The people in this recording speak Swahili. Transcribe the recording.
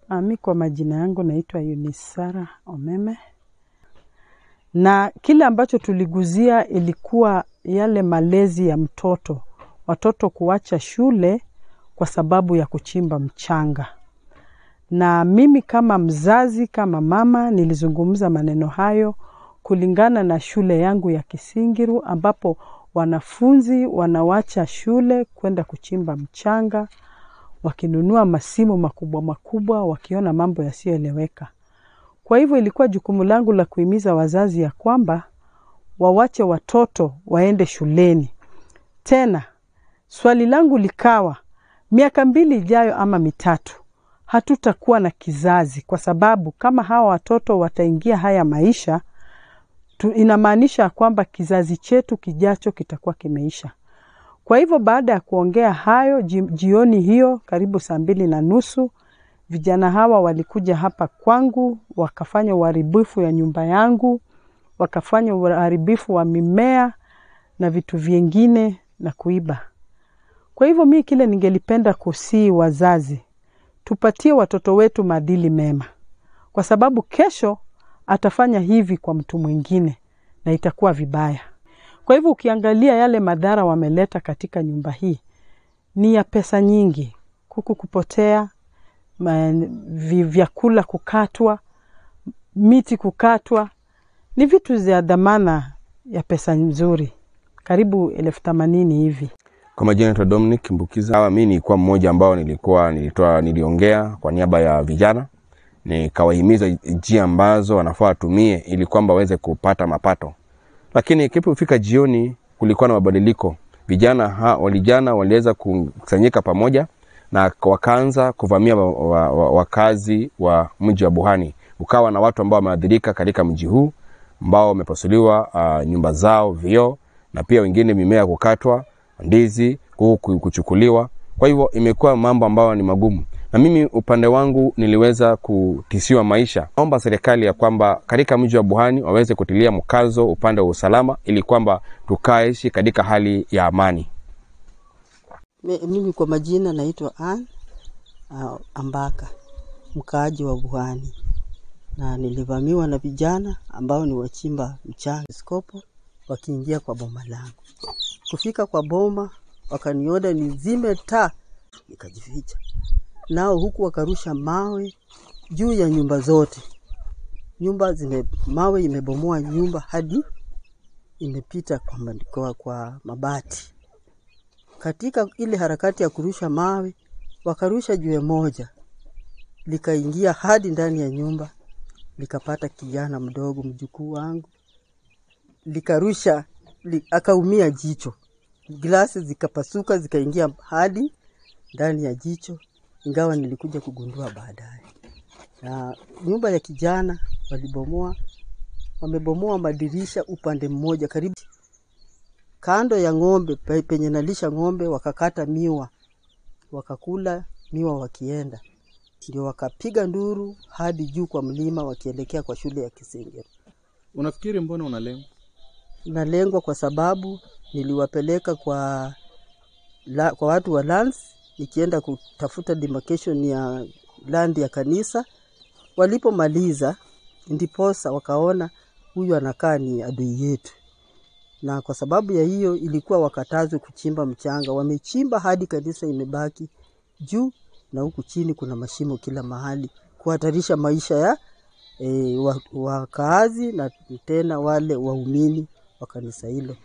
Mimi kwa majina yangu naitwa Yunisara Omeme. Na kile ambacho tuliguzia ilikuwa yale malezi ya mtoto. Watoto kuacha shule kwa sababu ya kuchimba mchanga. Na mimi kama mzazi, kama mama, nilizungumza maneno hayo kulingana na shule yangu ya Kisingiru, ambapo wanafunzi wanawacha shule kwenda kuchimba mchanga, wakinunua masimu makubwa makubwa, wakiona mambo yasiyoeleweka. Kwa hivyo ilikuwa jukumu langu la kuhimiza wazazi ya kwamba wawache watoto waende shuleni. Tena, swali langu likawa, miaka 2 ijayo ama 3, hatutakuwa na kizazi, kwa sababu kama hawa watoto wataingia haya maisha, inamaanisha kwamba kizazi chetu kijacho kitakuwa kimeisha. Kwa hivyo baada ya kuongea hayo, jioni hiyo karibu 2:30, vijana hawa walikuja hapa kwangu, wakafanya uharibifu ya nyumba yangu, wakafanya uharibifu wa mimea na vitu vingine na kuiba. Kwa hivyo mimi kile ningelipenda kusii wazazi, tupatie watoto wetu maadili mema. Kwa sababu kesho atafanya hivi kwa mtu mwingine na itakuwa vibaya. Kwa hivyo ukiangalia yale madhara wameleta katika nyumba hii, ni ya pesa nyingi, kuku kupotea, vyakula kukatwa, miti kukatwa, ni vitu za dhamana ya pesa nzuri, karibu 80,000 hivi. Kwa majina naitwa Dominic Mbukiza. Mimi nilikuwa mmoja ambao niliongea kwa niaba ya vijana, nikawahimiza njia ambazo wanafaa watumie ili kwamba waweze kupata mapato. Lakini kilipofika jioni kulikuwa na mabadiliko. Vijana waliweza kukusanyika pamoja na wakaanza kuvamia wakazi wa mji wa Buhani. Ukawa na watu ambao wameadhirika katika mji huu, ambao wamepasuliwa nyumba zao, vioo, na pia wengine mimea kukatwa, ndizi kuchukuliwa. Kwa hivyo imekuwa mambo ambayo ni magumu. Na mimi upande wangu niliweza kutisiwa maisha. Naomba serikali ya kwamba katika mji wa Buhani waweze kutilia mkazo upande wa usalama ili kwamba tukaishi katika hali ya amani. Mimi kwa majina naitwa Ann Ambaka, mkaaji wa Buhani. Na nilivamiwa na vijana ambao ni wachimba mchanga skopo, wakiingia kwa boma langu. Kufika kwa boma wakaniona nizime taa, nikajificha. Nao huku wakarusha mawe juu ya nyumba zote. Mawe imebomoa nyumba hadi imepita kwa mabati. Katika ile harakati ya kurusha mawe, wakarusha jiwe moja, likaingia hadi ndani ya nyumba, likapata kijana mdogo, mjukuu wangu. Likarusha, akaumia jicho. Glasi zikapasuka, zikaingia hadi ndani ya jicho, ingawa nilikuja kugundua baadaye. Na nyumba ya kijana wamebomoa madirisha upande mmoja, karibu kando ya ng'ombe, penye nalisha ng'ombe, wakakata miwa, wakakula miwa wakienda. Ndio wakapiga nduru hadi juu kwa mlima wakielekea kwa shule ya Kisingiru. Unafikiri mbona unalengwa? Nalengwa kwa sababu niliwapeleka kwa watu wa lands, nikienda kutafuta demarcation ya land ya kanisa. Walipomaliza ndiposa wakaona huyu anakaa ni adui yetu. Na kwa sababu ya hiyo ilikuwa wakatazwe kuchimba mchanga. Wamechimba hadi kanisa imebaki juu, na huku chini kuna mashimo kila mahali, kuhatarisha maisha ya wakaazi na tena wale waumini wa kanisa hilo.